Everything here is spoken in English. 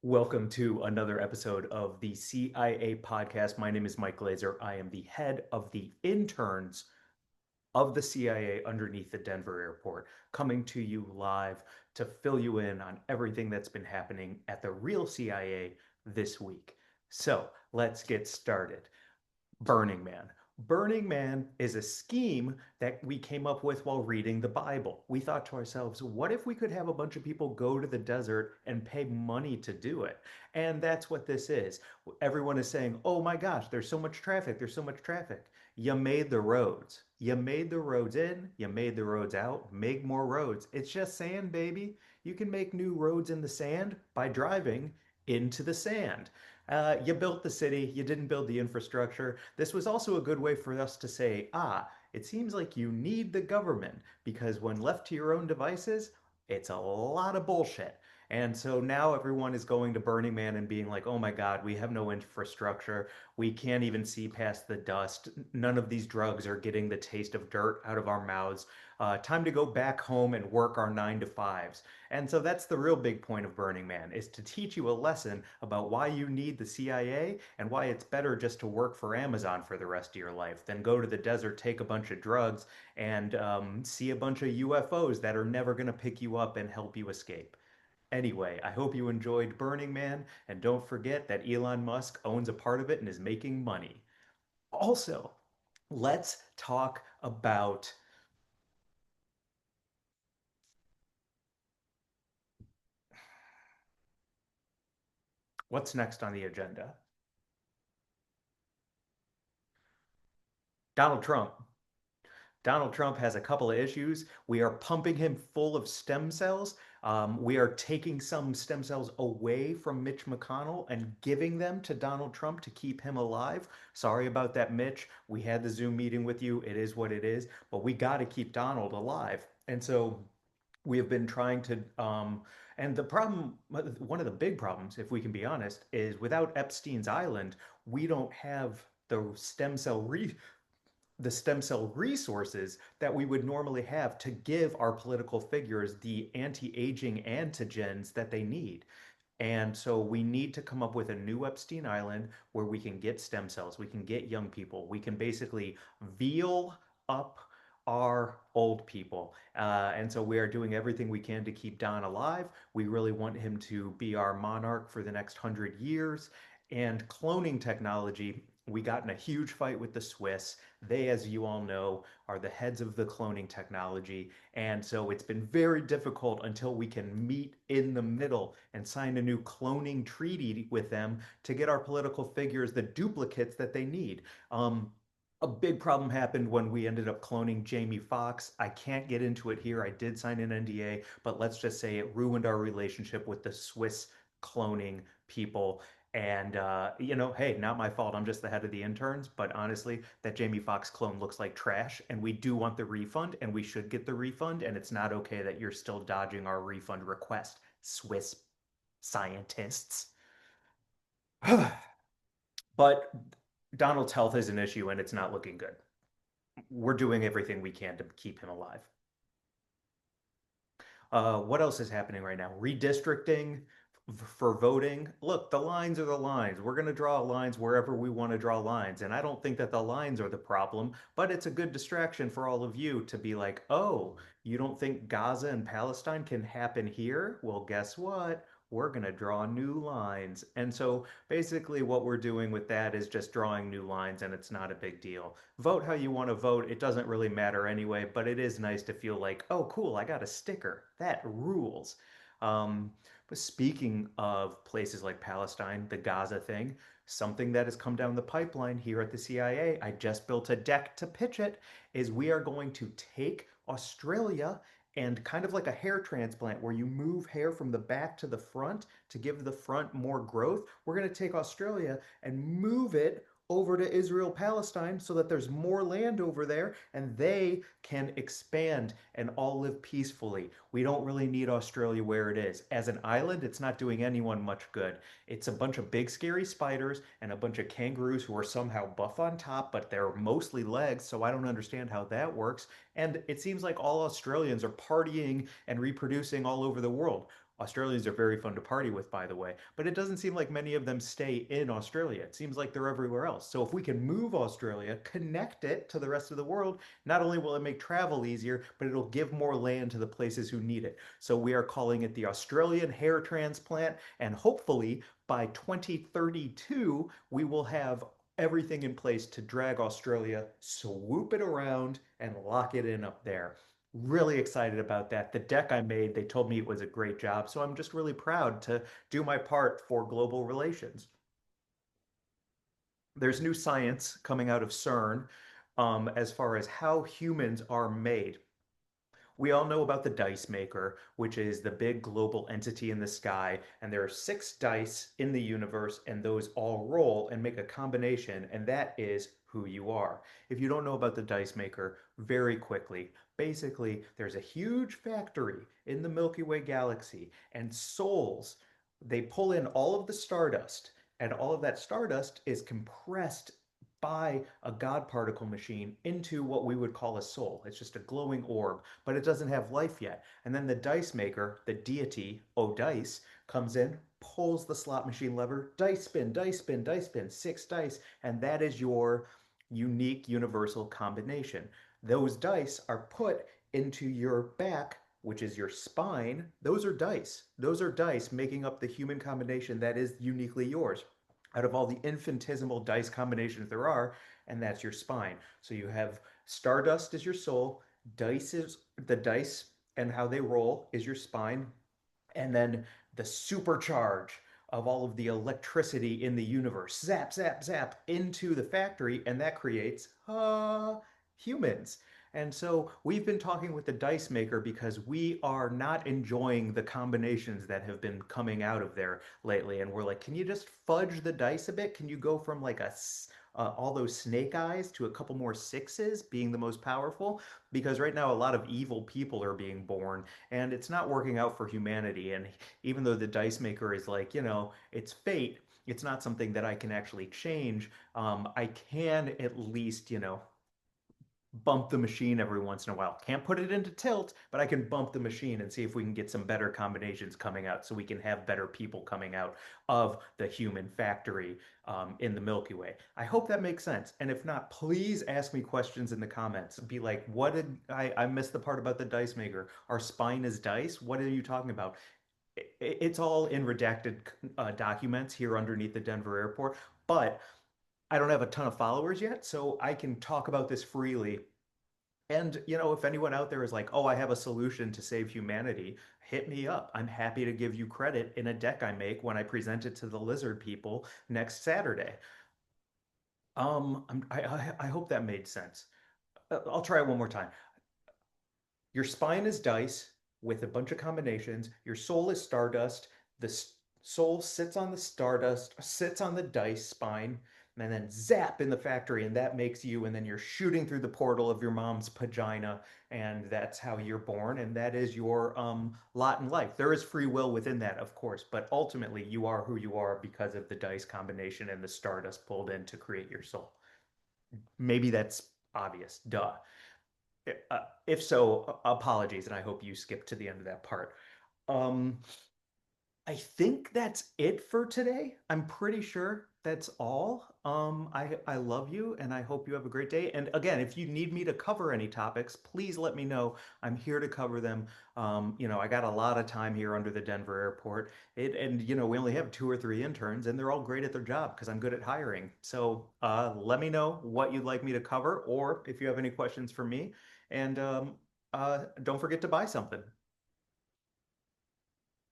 Welcome to another episode of the CIA podcast. My name is Mike Glazer. I am the head of the interns of the CIA underneath the Denver airport, coming to you live to fill you in on everything that's been happening at the real CIA this week. So let's get started. Burning Man. Burning Man is a scheme that we came up with while reading the Bible. We thought to ourselves, what if we could have a bunch of people go to the desert and pay money to do it? And that's what this is. Everyone is saying, oh my gosh, there's so much traffic, there's so much traffic. You made the roads. You made the roads in, you made the roads out, make more roads. It's just sand, baby. You can make new roads in the sand by driving into the sand. You built the city, you didn't build the infrastructure. This was also a good way for us to say, it seems like you need the government because when left to your own devices, it's a lot of bullshit. And so now everyone is going to Burning Man and being like, oh my God, we have no infrastructure. We can't even see past the dust. None of these drugs are getting the taste of dirt out of our mouths. Time to go back home and work our 9 to 5s. And so that's the real big point of Burning Man is to teach you a lesson about why you need the CIA and why it's better just to work for Amazon for the rest of your life than go to the desert, take a bunch of drugs, and see a bunch of UFOs that are never going to pick you up and help you escape. Anyway, I hope you enjoyed Burning Man, and don't forget that Elon Musk owns a part of it and is making money. Also, let's talk about what's next on the agenda. Donald Trump. Donald Trump has a couple of issues. We are pumping him full of stem cells. We are taking some stem cells away from Mitch McConnell and giving them to Donald Trump to keep him alive. Sorry about that, Mitch. We had the Zoom meeting with you. It is what it is, but we got to keep Donald alive. And so we have been trying to, and the problem, one of the big problems, if we can be honest, is without Epstein's Island, we don't have the stem cell resources that we would normally have to give our political figures the anti-aging antigens that they need. And so we need to come up with a new Epstein Island where we can get stem cells, we can get young people, we can basically veal up our old people. And so we are doing everything we can to keep Don alive. We really want him to be our monarch for the next 100 years. And cloning technology, we got in a huge fight with the Swiss. They, as you all know, are the heads of the cloning technology. And so it's been very difficult until we can meet in the middle and sign a new cloning treaty with them to get our political figures the duplicates that they need. A big problem happened when we ended up cloning Jamie Foxx. I can't get into it here. I did sign an NDA, but let's just say it ruined our relationship with the Swiss cloning people. And, hey, not my fault. I'm just the head of the interns. But honestly, that Jamie Foxx clone looks like trash. And we do want the refund, and we should get the refund. And it's not okay that you're still dodging our refund request, Swiss scientists. But Donald's health is an issue, and it's not looking good. We're doing everything we can to keep him alive. What else is happening right now? Redistricting for voting. Look, the lines are the lines. We're going to draw lines wherever we want to draw lines. And I don't think that the lines are the problem, but it's a good distraction for all of you to be like, oh, you don't think Gaza and Palestine can happen here? Well, guess what? We're going to draw new lines. And so basically, what we're doing with that is just drawing new lines, and it's not a big deal. Vote how you want to vote. It doesn't really matter anyway, but it is nice to feel like, oh, cool, I got a sticker. That rules. But speaking of places like Palestine, the Gaza thing, something that has come down the pipeline here at the CIA, I just built a deck to pitch it, is we are going to take Australia and kind of like a hair transplant where you move hair from the back to the front to give the front more growth. We're going to take Australia and move it over to Israel Palestine so that there's more land over there and they can expand and all live peacefully. We don't really need Australia where it is. As an island, it's not doing anyone much good. It's a bunch of big scary spiders and a bunch of kangaroos who are somehow buff on top, but they're mostly legs, so I don't understand how that works. And it seems like all Australians are partying and reproducing all over the world. Australians are very fun to party with, by the way, but it doesn't seem like many of them stay in Australia. It seems like they're everywhere else. So if we can move Australia, connect it to the rest of the world, not only will it make travel easier, but it'll give more land to the places who need it. So we are calling it the Australian hair transplant, and hopefully by 2032, we will have everything in place to drag Australia, swoop it around, and lock it in up there. Really excited about that. The deck I made, they told me it was a great job, so I'm just really proud to do my part for global relations. There's new science coming out of CERN as far as how humans are made. We all know about the Dicemaker, which is the big global entity in the sky, and there are six dice in the universe, and those all roll and make a combination, and that is who you are. If you don't know about the Dicemaker, very quickly, basically, there's a huge factory in the Milky Way galaxy, and souls, they pull in all of the stardust, and all of that stardust is compressed by a God particle machine into what we would call a soul. It's just a glowing orb, but it doesn't have life yet. And then the dice maker, the deity, O Dice, comes in, pulls the slot machine lever, dice spin, dice spin, dice spin, six dice, and that is your unique universal combination. Those dice are put into your back, which is your spine. Those are dice. Those are dice making up the human combination that is uniquely yours out of all the infinitesimal dice combinations there are, and that's your spine. So you have stardust is your soul, dice is the dice, and how they roll is your spine, and then the supercharge of all of the electricity in the universe, zap, zap, zap, into the factory, and that creates humans. And so we've been talking with the dice maker because we are not enjoying the combinations that have been coming out of there lately. And we're like, can you just fudge the dice a bit? Can you go from like all those snake eyes to a couple more sixes being the most powerful? Because right now a lot of evil people are being born, and it's not working out for humanity. And even though the dice maker is like, it's fate, it's not something that I can actually change. I can at least, bump the machine every once in a while. Can't put it into tilt, but I can bump the machine and see if we can get some better combinations coming out so we can have better people coming out of the human factory in the Milky Way. I hope that makes sense. And if not, please ask me questions in the comments. Be like, what did I missed the part about the dice maker? Our spine is dice? What are you talking about? It's all in redacted documents here underneath the Denver airport, but I don't have a ton of followers yet, so I can talk about this freely. And, if anyone out there is like, oh, I have a solution to save humanity, hit me up. I'm happy to give you credit in a deck I make when I present it to the lizard people next Saturday. I hope that made sense. I'll try it one more time. Your spine is dice with a bunch of combinations. Your soul is stardust. The soul sits on the stardust, sits on the dice spine, and then zap in the factory, and that makes you. And then you're shooting through the portal of your mom's vagina, and that's how you're born. And that is your lot in life. There is free will within that, of course, but ultimately you are who you are because of the dice combination and the stardust pulled in to create your soul. Maybe that's obvious. Duh. If so, apologies, and I hope you skipped to the end of that part. Um, I think that's it for today. I'm pretty sure that's all. I love you, and I hope you have a great day. And again, if you need me to cover any topics, please let me know. I'm here to cover them. I got a lot of time here under the Denver airport. And we only have two or three interns, and they're all great at their job because I'm good at hiring. So let me know what you'd like me to cover, or if you have any questions for me. And don't forget to buy something.